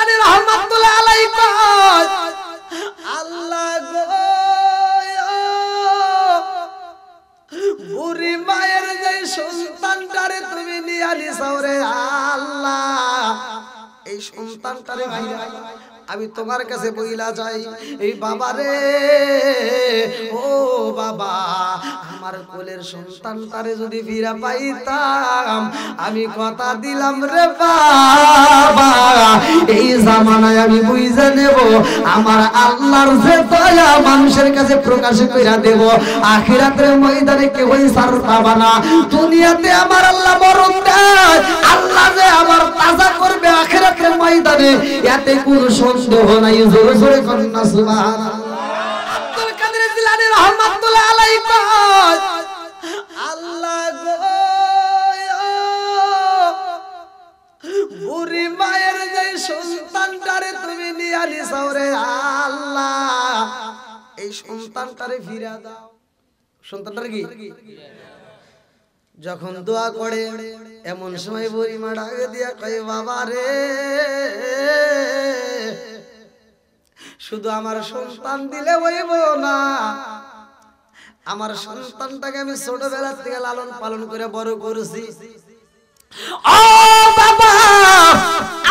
জিলানী রাহমাতুল্লাহ আলাইহি কয় আল্লাহ গো বুড়ি মায়ের যে সন্তানটারে তুমি নিয়ে আনিসাও রে আল্লাহ এই সন্তানটারে ভাইরা আমি তোমার কাছে বইলা যাই এই বাবা রে ও বাবা আমার কোলের সন্তানটারে যদি ফিরা পাইতাম আমি কথা দিলাম রে বাবা এই জামানায় আমি বুঝে নেব আমার আল্লাহর যে দয়া মানুষের কাছে প্রকাশ কইরা দেব আখিরাতের ময়দানে কেউই সার পাবা না দুনিয়াতে আমার আল্লাহ মরণ দেয় আল্লাহ যে আমার তাজা করবে আখিরাতের ময়দানে এতে কোনো সন্দেহ নাই জোরে জোরে কন্না সুবহানাল্লাহ আব্দুল কাদের জিলানী রাহমাতুল্লাহ আলাইহি কয় আল্লাহ গো বুড়ি মায়ের যে সন্তানটারে তুমি নিয়ে আনিসাও রে আল্লাহ এই সন্তানটারে ফিরা দাও সন্তানটারে কি যখন দোয়া করে এমন সময় বুড়ি মা ডাক দিয়া কয় বাবা রে শুধু আমার সন্তান দিলে হইব না আমার সন্তানটাকে আমি ছোটবেলা থেকে লালন পালন করে বড় করেছি ও বাবা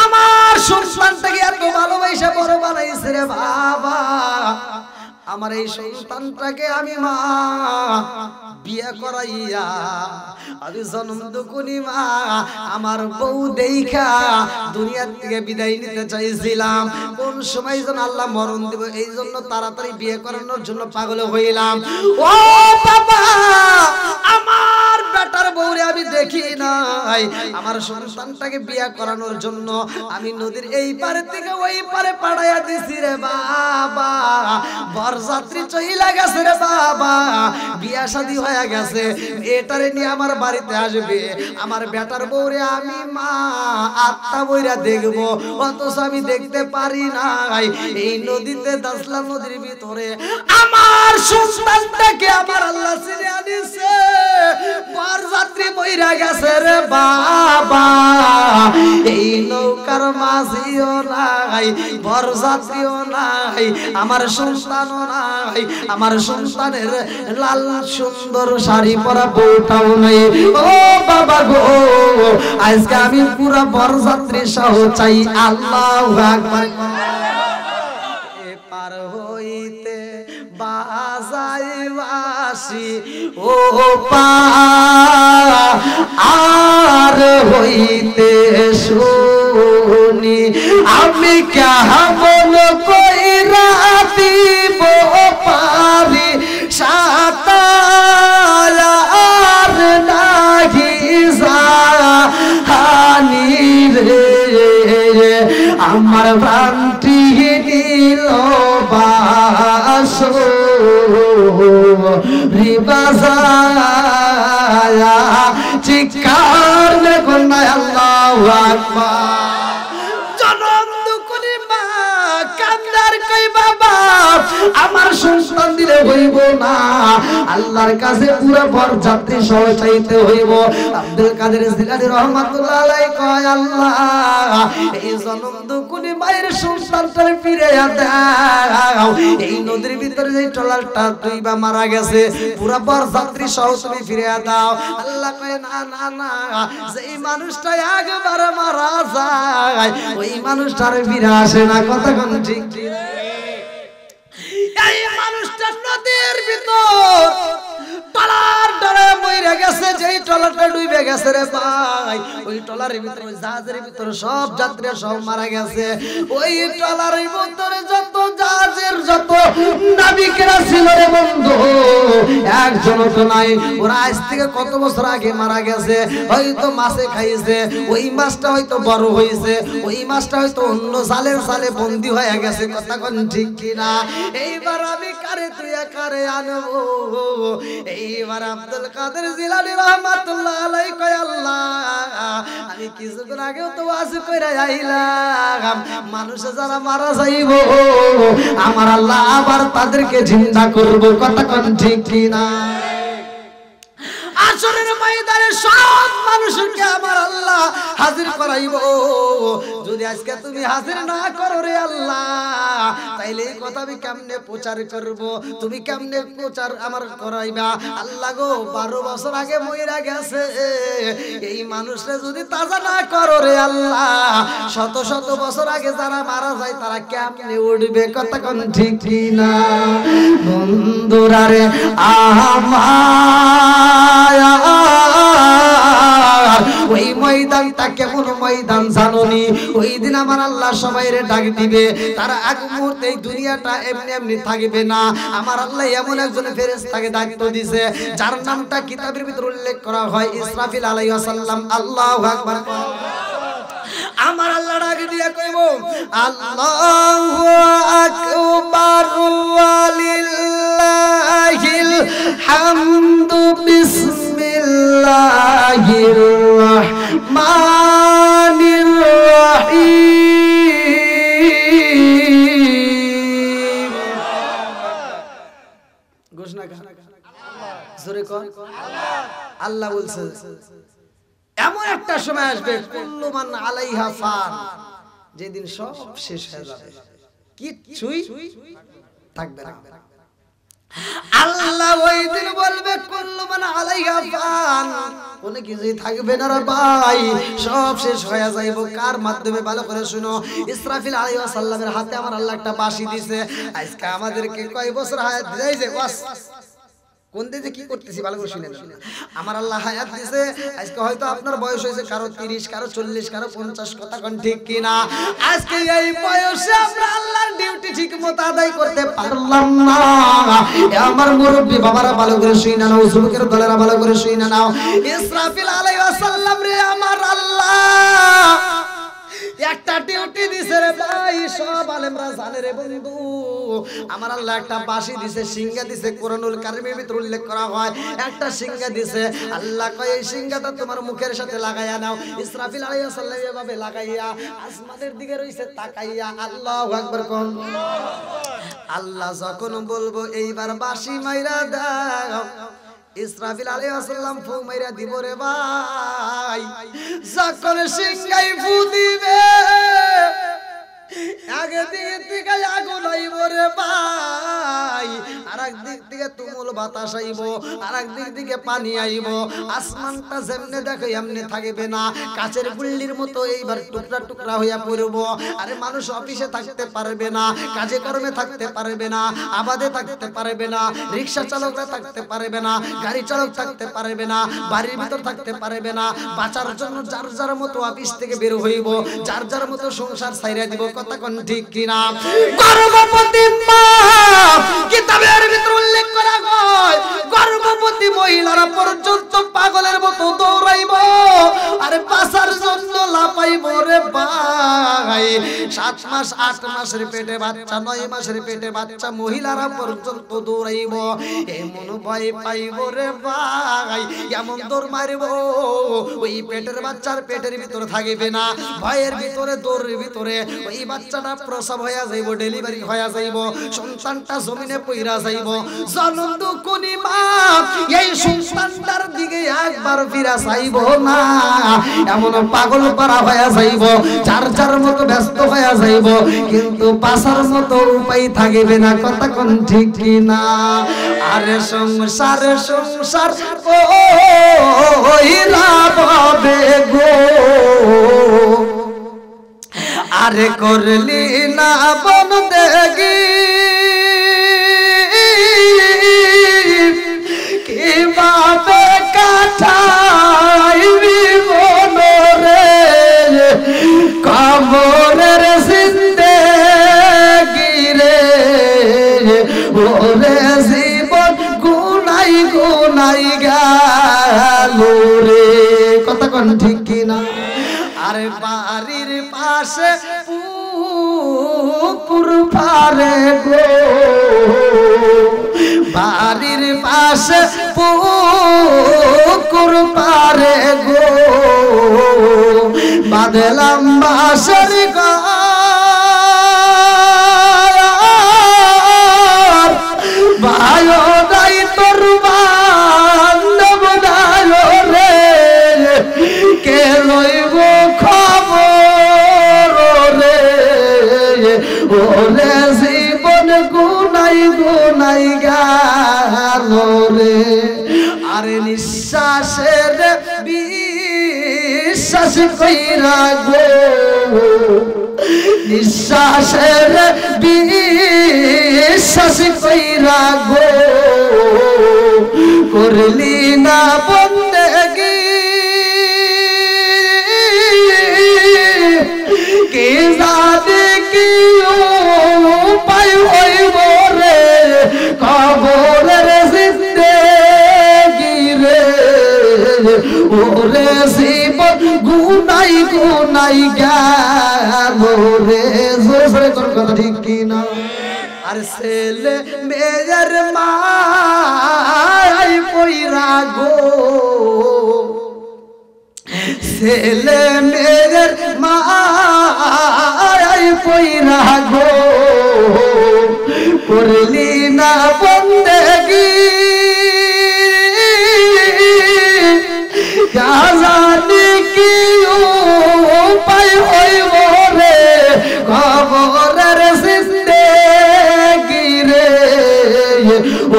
আমার সন্তানটাকে এত ভালোবাসা বড় বানাইছে রে বাবা আমার এই সন্তানটাকে আমি মা বিয়ে করাইয়া আমি জন্ম দুকুনি মা আমার বউ দেখা দুনিয়া থেকে বিদায় নিতে চাইছিলাম কোন সময় যেন আল্লাহ মরণ দিব এই জন্য তাড়াতাড়ি বিয়ে করানোর জন্য পাগল হইলাম ও বাবা আমার বেটার বউরে আমি দেখি নাই আমার সন্তানটাকে বিয়ে করানোর জন্য আমি নদীর এই পারে থেকে ওই পারে পাঠাইয়া দিছি রে বাবা বরযাত্রী চইলা গেছে রে বাবা বিয়া শাদী হয়ে গেছে এটারে নিয়ে আমার বাড়িতে আসবে আমার বেটার বউরে আমি মা আত্মা বইরা দেখব অথচ আমি দেখতে পারি নাই এই নদীতে দাসলা নদীর ভিতরে আমার সন্তানটাকে আমার আল্লাহ ছিনে আনিছে বরযাত্রী বইরা গেছে রে বাবা এই নৌকার মাঝিও নাই বরযাত্রীও নাই আমার সন্তানও নাই আমার সন্তানের লাল সুন্দর শাড়ি পরা বউটাও নাই ও বাবা গো আজকে আমি পুরা বরযাত্রী সহ চাই আল্লাহু আকবার এপার হইতে বাজাই বাঁশি ও আর হইতে শুনি আমি কেমন কইরা দিব পারি সাতার নাহি জানি রে আমার ভ্রান্তি নীল বাস রিবাজায়া চিৎকার কন্যা আল্লাহু আকবার জনম দুকুনি মা কান্দার কই বাবা আমার সন্তান দিলে হইব না আল্লাহর কাছে পুরো বরযাত্রী সহ চাইতে হইব আব্দুল কাদের জিলানী রাহমাতুল্লাহ আলাইহি কয় আল্লাহ এই জনম দুকুনি মায়ের সন্তানটারে ফিরাইয়া দাও এই নদীর ভিতরে যে ট্রলারটা দুইবা মারা গেছে পুরো বরযাত্রী সহ তুমি ফিরাইয়া দাও আল্লাহ কয় না না না যেই মানুষটা একবার মারা যায় ওই মানুষটার ফিরে আসে না কথা কোন ঠিক এই মানুষটা নদীর ভিতর টলার ডরে মইরা গেছে যেই টলারটা ডুবে গেছে রে ভাই ওই টলারের ভিতরে ওই জাহাজের ভিতরে সব যাত্রীরা সব মারা গেছে ওই টলারের ভিতরে যত জাহাজের যত নাবিকেরা ছিল রে বন্ধু একজন তো নাই ওরা আজ থেকে কত বছর আগে মারা গেছে হয়তো মাছে খাইছে ওই মাছটা হয়তো বড় হইছে ওই মাছটা হয়তো অন্য জালের জালে বন্দী হয়ে গেছে কথা কোন ঠিক কি না এইবার আমি কারে তুই কারে আনবো এইবার আব্দুল কাদের জিলানী রাহমাতুল্লাহ আলাইহি কয় আল্লাহ আমি কিছুক্ষণ আগেও তো ওয়াজ কইরা আইলাম মানুষ যারা মারা যাইব আমার আল্লাহ আবার তাদেরকে জিন্দা করব কথা কোন ঠিক কি না হাসরের ময়দানে সব মানুষকে আমার আল্লাহ হাজির করাইব। যদি আজকে তুমি হাজির না করো রে আল্লাহ, তাইলে এই কথা আমি কেমনে প্রচার করব? তুমি কেমনে প্রচার আমার করাইবা? আল্লাহ গো, 12 বছর আগে মইরা গেছে এই মানুষরা যদি তাজা না করো রে আল্লাহ, শত শত বছর আগে যারা মারা যায় তারা কেমনে উঠবে? কথা কোন ঠিক কি না? বন্ধুরা রে আমার, ওই ময়দানটা কেমন ময়দান জানোনি? ওই দিন আমার আল্লাহ সবাইরে ডাক দিবে, তারা এক মুহূর্তে এই দুনিয়াটা এমনি এমনি থাকবে না। আমার আল্লাহ এমন একজন ফেরেশতাকে দায়িত্ব দিয়েছে যার নামটা কিতাবের ভিতর উল্লেখ করা হয় ইসরাফিল আলাইহিস সালাম। আল্লাহু আকবার। আমার আল্লাহ ডাক দিয়ে কইব আল্লাহু আকবার ওয়ালিল্লাহিল হামদু বিসমিল্লাহির রহমানির রহিম। ঘোষণা জোরে কর আল্লাহ বলছে এমন একটা সময় আসবে কুল্লু মান আলাইহা ফান, যেদিন সব শেষ হয়ে যাবে, কিচ্ছুই থাকবে না। আল্লাহ ওই দিন বলবে কুল্লু মান আলাইহা ফান, কোনো কিছুই থাকবে না রে ভাই, সব শেষ হয়ে যাইব। কার মাধ্যমে? ভালো করে শুনো, ইসরাফিল আলাইহিস সালামের হাতে আমার আল্লাহ একটা বাঁশি দিয়েছে। আজকে আমাদেরকে কয় বছর হায়াত দিয়েছে? কোন দিকে কি করতেছি ভালো করে শুনেন। আমার আল্লাহ হায়াত দিয়েছে, আজকে হয়তো আপনার বয়স হয়েছে কারো 30, কারো 40, কারো 50, কথা কোন ঠিক কি না? আজকে এই বয়সে আমরা আল্লাহর ডিউটি ঠিকমতো আদায় করতে পারলাম না। আমার মুরব্বি বাবারা ভালো করে শুনে নাও, যুবকের দলেরা ভালো করে শুনে নাও, ইসরাফিল আলাইহিস সালাম রে আমার আল্লাহ একটা ডিউটি দিছে রে ভাই, সব আলেমরা জানে রে বন্ধু। আমার আল্লাহ একটা বাঁশি দিছে, সিংহা দিছে, কোরআনুল কারীমের ভিতর উল্লেখ করা হয় একটা সিংহা দিছে। আল্লাহ কয় এই সিংহাটা তোমার মুখের সাথে লাগাইয়া নাও। ইসরাফিল আলাইহিস সালাম এভাবে লাগাইয়া আসমানের দিকে রইছে তাকাইয়া। আল্লাহু আকবার কোন। আল্লাহ যখন বলবো এইবার বাঁশি মাইরা দাও, ইসরাফিল আলাইহিস সালাম ফু মাইরা দিব রে ভাই। যখন সিংহাই ফু দিবে, আগে দিকে থেকে আগুন আইব রে ভাই, আরেক দিক থেকে তুমুল বাতাস আইব, আরেক দিক থেকে পানি আইব। আসমানটা যেমনে দেখো এমনি থাকবে না, কাচের গুল্লির মতো এইবার টুকরা টুকরা হইয়া পড়ব। আরে মানুষ অফিসে থাকতে পারবে না, কাজে কর্মে থাকতে পারবে না, আবাদে থাকতে পারবে না, রিক্সা চালকরা থাকতে পারবে না, গাড়ি চালক থাকতে পারবে না, বাড়ির ভিতর থাকতে পারবে না। বাঁচার জন্য যার যার মতো অফিস থেকে বের হইব, যার যার মতো সংসার ছাইরা দিব। কথা কোন ঠিক কিনা? গর্ভবতী মা, কিতাবের ভিতর উল্লেখ করা হয় গর্ভবতী মহিলারা পর্যন্ত পাগলের মতো দৌড়াইব, আরে বাঁচার জন্য লাফাইব রে ভাই। 7 মাস 8 মাসের পেটে বাচ্চা, 9 মাসের পেটে বাচ্চা মহিলারা পর্যন্ত দৌড়াইব, এমন ভয় পাইব রে ভাই, এমন দৌড় মারিব ওই পেটের বাচ্চার পেটের ভিতরে থাকবে না। ভয়ের ভিতরে, দৌড়ের ভিতরে ওই বাচ্চাটা প্রসব হইয়া যাইব, ডেলিভারি হইয়া যাইব, সন্তানটা জমিনে পইরা যাইব। জনম দুকুনি মা এই সন্তানটার দিকে একবার ফিরা চাইব না, এমন পাগল পারা হইয়া যাইব, যার যার মতো ব্যস্ত হইয়া যাইব, কিন্তু বাঁচার মতো উপায় থাকবে না। কথা কোন ঠিক কি না? আরে সংসার সংসার ও হইলা বাবে গো, আরে করলি না বন্দেগি, কিভাবে কাটাইবি মনরে কবরের জিন্দেগি রে, ওরে জীবন গুনাই গুনাই গেল রে। কথা কোন ঠিক কিনা? আরে বাড়ির পাশে পুকুর পারে গো, বাড়ির পাশে পুকুর পারে গো, বাঁধলাম বাঁশের ঘর, ভাইও নাই তোর বান্ধব নাই ওরে জীবন গুনাই গুনাই গেল রে আরে নিঃশ্বাসের বিশ্বাস কইরা গো নিঃশ্বাসের বিশ্বাস কইরা গো করলি না বন্দেগি কে জানে কি উপায় হইব রে কবরের জিন্দেগি রে ওরে জীবন গুনাই গুনাই গেল রে জোরে কোন কথা ঠিক কি না আর ছেলে মেয়ের মাই পইরা গো ছেলে মেয়ের মাই পইরা গো করলি না বন্দেগি জানি কি উপায় হইব রে কবরের জিন্দেগি রে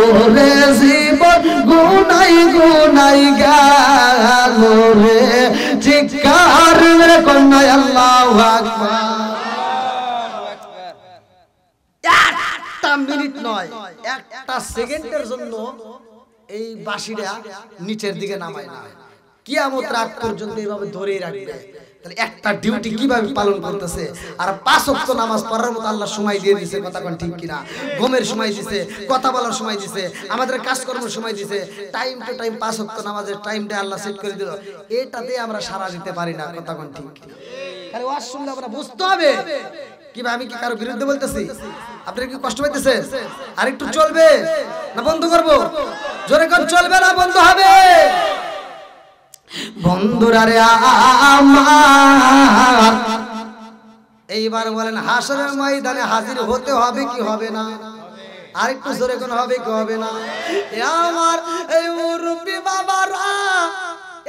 ওরে জীবন গুনাই গুনাই গেল রে চিৎকার মেরে কন্যা আল্লাহু আকবার একটা মিনিট নয় একটা সেকেন্ডের জন্য এই বাঁশিটা নিচের দিকে নামায় না কিয়ামত রাত পর্যন্ত এইভাবে ধরেই রাখবে তাহলে একটা ডিউটি কিভাবে পালন করতেছে আর 5 ওয়াক্ত নামাজ পড়ার মতো আল্লাহ সময় দিয়ে দিয়েছে কথা কোন ঠিক কিনা ঘুমের সময় দিয়েছে কথা বলার সময় দিয়েছে আমাদের কাজকর্মের সময় দিয়েছে টাইম টু টাইম 5 ওয়াক্ত নামাজের টাইমটা আল্লাহ সেট করে দিল এটাতে আমরা সারা দিতে পারি না কথা কোন ঠিক কিনা খালি ওয়াজ শুনলে আমরা বুঝতে হবে কিবা আমি কি কারো বিরুদ্ধে বলতেছি আপনারা কি কষ্ট পাইতেছেন আর একটু চলবে না বন্ধ করব জোরে কোন চলবে না বন্ধ হবে বন্ধুরা রে আমার এইবার বলেন হাসরের ময়দানে হাজির হতে হবে কি হবে না আরেকটু জোরে কোন হবে কি হবে না এ আমার এই মুরব্বি বাবারা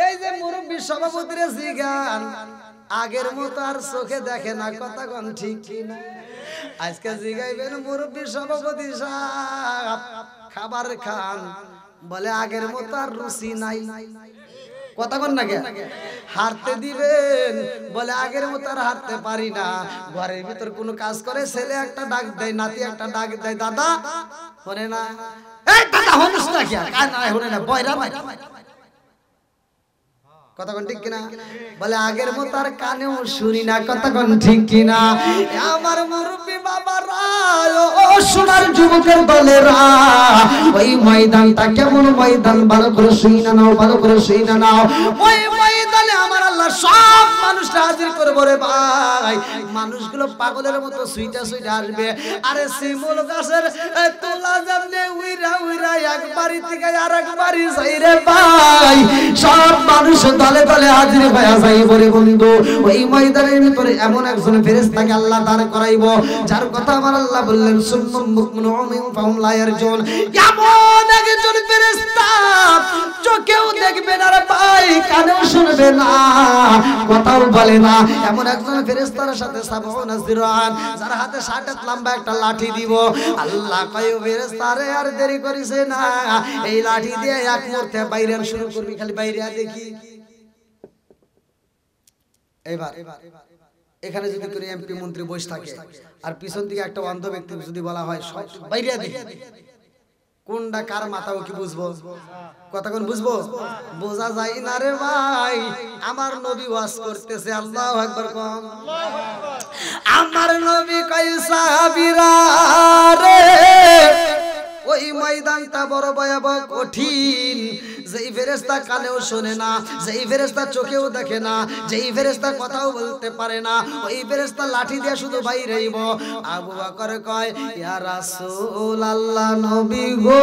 এই যে মুরব্বি সভাপতিরে জিগান আগের মতো আর চোখে দেখে না কথা কোন ঠিক কি না আজকে জিগাইবেন মুরব্বি সভাপতি সাহেব খাবার খান বলে আগের মতো আর রুচি নাই কথা কোন না কে হারতে দিবেন বলে আগের মতো আর হারতে পারি না ঘরের ভিতর কোনো কাজ করে ছেলে একটা ডাক দেয় নাতি একটা ডাক দেয় দাদা শুনে না এই দাদা হনুস না কি কান না শুনে না বয়রা ভাই কথা কোন ঠিক কিনা বলে আগের মতো আর কানেও শুনি না কথা কোন ঠিক কিনা আমার মুরব্বি বাবারা ও সোনার যুবকের দলেরা ওই ময়দানটা কেমন ময়দান ভালো করে শুইনা নাও ভালো করে শুইনা নাও ওই ময়দানে আমার আল্লাহ সব মানুষরা হাজির করবে রে ভাই মানুষগুলো পাগলের মতো সুইটা সুইটা আসবে আরে শিমুল গাছের তোলা যেমনে উইরা উইরা এক বাড়ি থেকে আরেক বাড়ি যাই রে ভাই সব মানুষ দলে দলে হাজির হয়ে যাইব রে বন্ধু ওই ময়দানের ভিতরে এমন একজন ফেরেশতাকে আল্লাহ দাঁড় করাইবো যার কথা আমার আল্লাহ বললেন সুন্নুম মুকমিনুমিন ফাহুম লা ইয়ারজুন এমন একজন ফেরেশতা চোখেও দেখবে না রে ভাই কানেও শুনবে না কথাও বলে না এমন একজন ফেরেশতার সাথে সাবউনা জিরান যার হাতে 60 লম্বা একটা লাঠি দিব আল্লাহ কয় ফেরেশতারে আর দেরি করিস না এই লাঠি দিয়ে এক মুহূর্তে বাইরে শুরু করবি খালি বাইরে দেখি এবার এখানে যদি করে এমপি মন্ত্রী বসে থাকে আর পিছন দিকে একটা অন্ধ ব্যক্তি যদি বলা হয় সব বাইরে দেখি কোনটা কার মাথাও কি বুঝবো কথা কোন বুঝবো বোঝা যায় না রে ভাই আমার নবী ওয়াজ করতেছে আল্লাহু আকবার কম আমার নবী কয় সাহাবীরা রে ওই ময়দানটা বড় ভয়াবহ কঠিন যেই ফেরেশতা কানেও শোনে না যেই ফেরেশতা চোখেও দেখে না যেই ফেরেশতা কথাও বলতে পারে না ওই ফেরেশতা লাঠি দিয়ে শুধু বাইরেইব আবু বকর কয় ইয়া রাসূলুল্লাহ নবী গো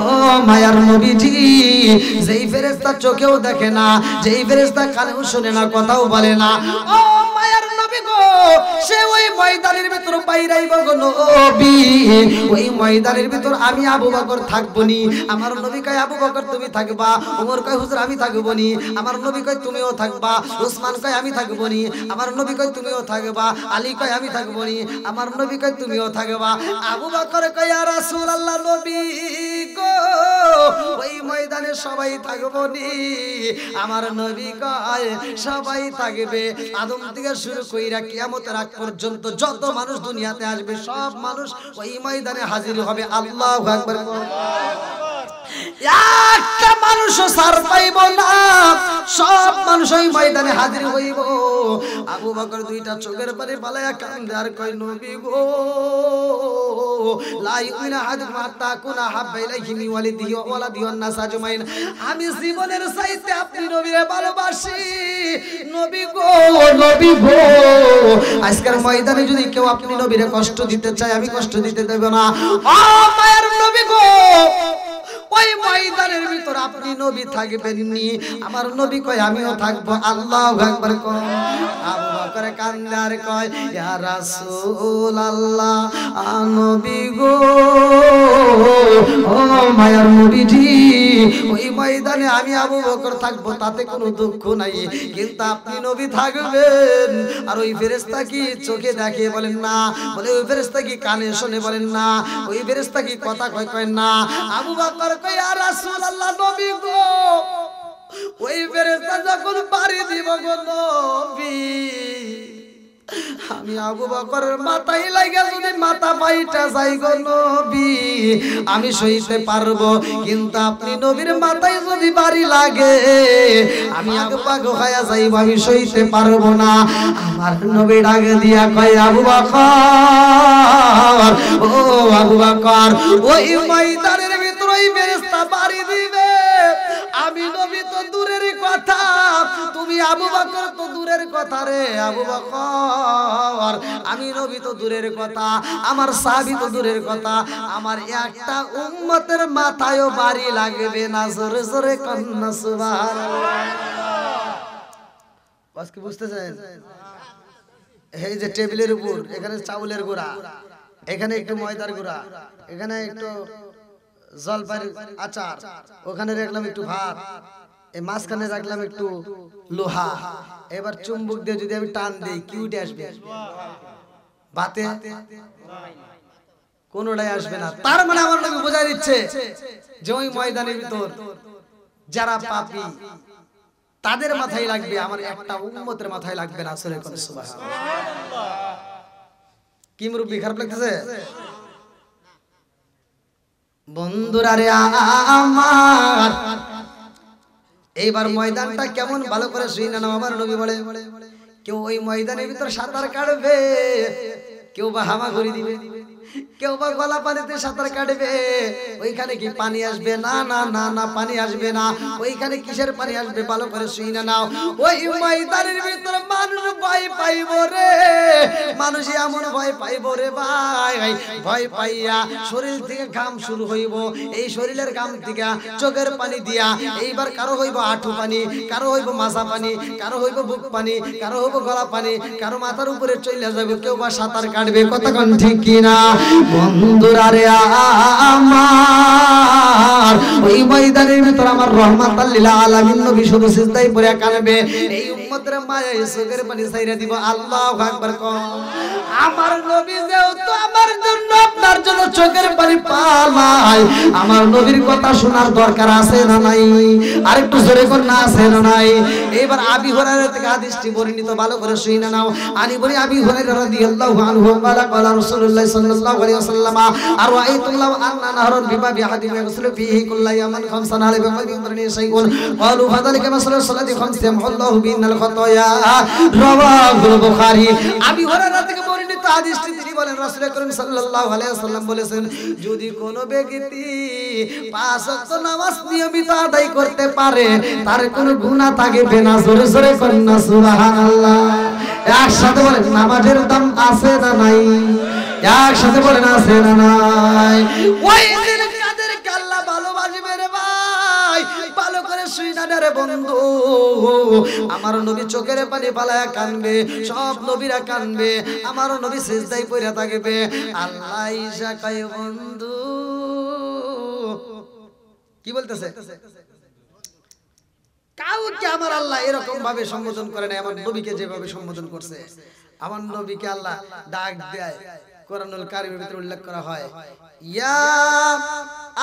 ও মায়ার নবীজি যেই ফেরেশতা চোখেও দেখে না যেই ফেরেশতা কানেও শোনে না কথাও বলে না ও মায়ার নবী গো সে ওই ময়দানের ভিতর বাইরাইব গো নবী। ওই ময়দানের ভিতর আমি আবু বকর থাকবো নি। আমার নবী কয় আবু বকর তুমি থাকবা, ওমর কয় হুজুর আমি থাকবো নি। আমার নবী কয় তুমিও থাকবা, উসমান কয় আমি থাকবো নি। আমার নবী কয় তুমিও থাকবা, আলী কয় আমি থাকবো নি। আমার নবী কয় তুমিও থাকবা। আবু বকর কয় ইয়া রাসূলুল্লাহ নবী গো ওই ময়দানে সবাই থাকবো নি। আমার নবী কয় সবাই থাকবে। আদম থেকে শুরু কইরা কিয়ামতের আগ পর্যন্ত যত মানুষ দুনিয়াতে আসবে সব মানুষ ওই ময়দানে হাজির হবে। আল্লাহু আকবার। একটা মানুষও ছাড় পাইব না, সব মানুষ ওই ময়দানে হাজির হইব। আবু বকর দুইটা চোখের পানি পালায়া কান্দে আর কয় নবী গো লা ইউমিনু আহাদুকুম হাত্তা কুনা হাব্বা ইলাইহি মিন ওয়ালিদিহি ওয়া ওয়ালাদিহি ওয়ান নাস আজমাইন। আমি জীবনের চাইতে আপনি নবীরে ভালোবাসি। নবী গো আজকের ময়দানে যদি কেউ আপনি নবীরে কষ্ট দিতে চায় আমি কষ্ট দিতে দেব না। ও মায়ের নবী গো ওই ময়দানের ভিতর আপনি নবী থাকবেন নি। আমার নবী কয় আমিও থাকবো। আল্লাহু আকবার কয়। আবু বকর কান্দে আর কয় ইয়া রাসূলুল্লাহ নবী গো ও মায়ার নবীজি ওই ময়দানে আমি আবু বকর থাকবো তাতে কোনো দুঃখ নাই, কিন্তু আপনি নবী থাকবেন। আর ওই ফেরেশতা কি চোখে দেখে বলেন না, বলে ওই ফেরেশতা কি কানে শুনে বলেন না, ওই ফেরেশতা কি কথা কয় না। আবু বকর কয় ইয়া রাসূলুল্লাহ নবী গো ওই ফেরেশতা যখন পাড়ি দিব গো নবী আমি আবু বকরের মাথায় লাগা যদি মাথা পাইটা যাই গো নবী আমি সইতে পারবো, কিন্তু আপনি নবীর মাথায় যদি বাড়ি লাগে আমি আগে পাগ হয়ে যাইব, আমি সইতে পারবো না। আমার নবী ডাক দিয়া কয় আবু বকর ও আবু বকর ওই ময়দানের ভিতর ওই ফেরেশতা বাড়ি দিবে। আমি নবী তো দূরের কথা, তুমি আবু বকর তো দূরের কথা রে আবু বকর, আমি নবী তো দূরের কথা, আমার সাহাবী তো দূরের কথা, আমার একটা উম্মতের মাথায়ও বাড়ি লাগবে না। জোরে জোরে কন্না সুবহানাল্লাহ। বাস কি বুঝতেছেন? এই যে টেবিলের উপর এখানে চাউলের গুঁড়া, এখানে একটু ময়দার গুঁড়া, এখানে একটু জলপাইয়ের আচার, ওখানে রাখলাম একটু ভাত, এই মাঝখানে রাখলাম একটু লোহা। এবার চুম্বক দিয়ে যদি আমি টান দিই কি উঠে আসবে? ভাতে কোনোটাই আসবে না। তার মানে আমার নবী বোঝাই দিচ্ছে যে ওই ময়দানের ভিতর যারা পাপী তাদের মাথায় লাগবে, আমার একটা উম্মতের মাথায় লাগবে না। আসলে কোন সুবহানাল্লাহ। কি মুরব্বি খারাপ লাগতেছে? বন্ধুরা রে আমার এইবার ময়দানটা কেমন ভালো করে শুনে নাও। আমার নবী বলে কেউ ওই ময়দানের ভিতর সাঁতার কাটবে, কেউ বা হামাগুড়ি দিবে, কেউ বা গলা পানিতে সাঁতার কাটবে। ওইখানে কি পানি আসবে? না না না না, পানি আসবে না। ওইখানে কিসের পানি আসবে? ভালো করে শুনে নাও। ওই ময়দানের ভিতর মানুষ ভয় পাইব রে, মানুষ এমন ভয় পাইব রে ভাই, ভয় পাইয়া শরীর থেকে ঘাম শুরু হইব। এই শরীরের ঘাম থেকে চোখের পানি দিয়া এইবার কারো হইব আঁঠু পানি, কারো হইব মাথা পানি, কারো হইব বুক পানি, কারো হইব গলা পানি, কারো মাথার উপরে চলে যাবে, কেউ বা সাঁতার কাটবে। কতক্ষণ ঠিক কিনা বন্ধুরা রে আমার ওই ময়দানের ভিতর আমার রহমাতাল লিল আলামিন নবী শুধু সিজদায় পড়ে কাঁদবে। এই উম্মতের মায়ায় চোখের পানি ছাইরা দিব। আল্লাহু আকবার কও। আমার নবী যেহেতু আমার জন্য আপনার জন্য চোখের পানি পালায়, আমার নবীর কথা শোনার দরকার আছে না নাই? আরেকটু জোরে কর না, আছে না নাই? এবার আবি হুরায়রা থেকে হাদিসটি বর্ণিত, ভালো করে শুনে নাও। আনি বলি আবি হুরায়রা রাদিয়াল্লাহু আনহু قال قال رسول الله صلى الله عليه وسلم أرأيتم لو أن نهرا بباب أحدكم يغسل فيه كل يوم 5 هل بقدر شيء قالوا فذلك مثل الصلاة 5 يمحو الله بهن الخطايا رواه البخاري। আবি হুরায়রা থেকে বর্ণিত হাদিসটি তিনি বলেন রাসূল করিম সাল্লাল্লাহু আলাইহি ওয়াসাল্লাম বলেছেন, যদি কোনো ব্যক্তি 5 ওয়াক্ত নামাজ নিয়মিত আদায় করতে পারে তার কোনো গুনাহ থাকবে না। জোরে জোরে করেন না সুবহানাল্লাহ। একসাথে বলেন নামাজের দাম আছে না নাই? একসাথে বলেন আছে না নাই? ওই দিন কাদের আল্লাহ ভালোবাসবে রে ভাই, ভালো করে শুনে না রে বন্ধু। আমার নবী চোখের পানি ফালায়া কানবে, সব নবীরা কানবে, আমার নবী সিজদায় পড়ে থাকবে। আল্লাহ ঈসা কয় বন্ধু কি বলতেছে, কাউকে আমার আল্লাহ এরকম ভাবে সম্বোধন করে না, আমার নবীকে যেভাবে সম্বোধন করছে। আমার নবীকে আল্লাহ ডাক দেয়, কোরআনুল কারীমের ভিতরে উল্লেখ করা হয়, ইয়া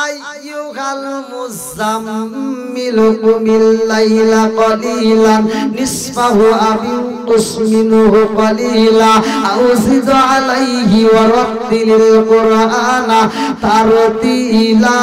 আইয়ুহাল মুযাম্মিলু কুমিল লাইলা কলিলান নিসফাহু আও ইনকুস মিনহু কলিলা আও জিদ আলাইহি ওয়া রাত্তিলিল কুরআনা তারতিলা।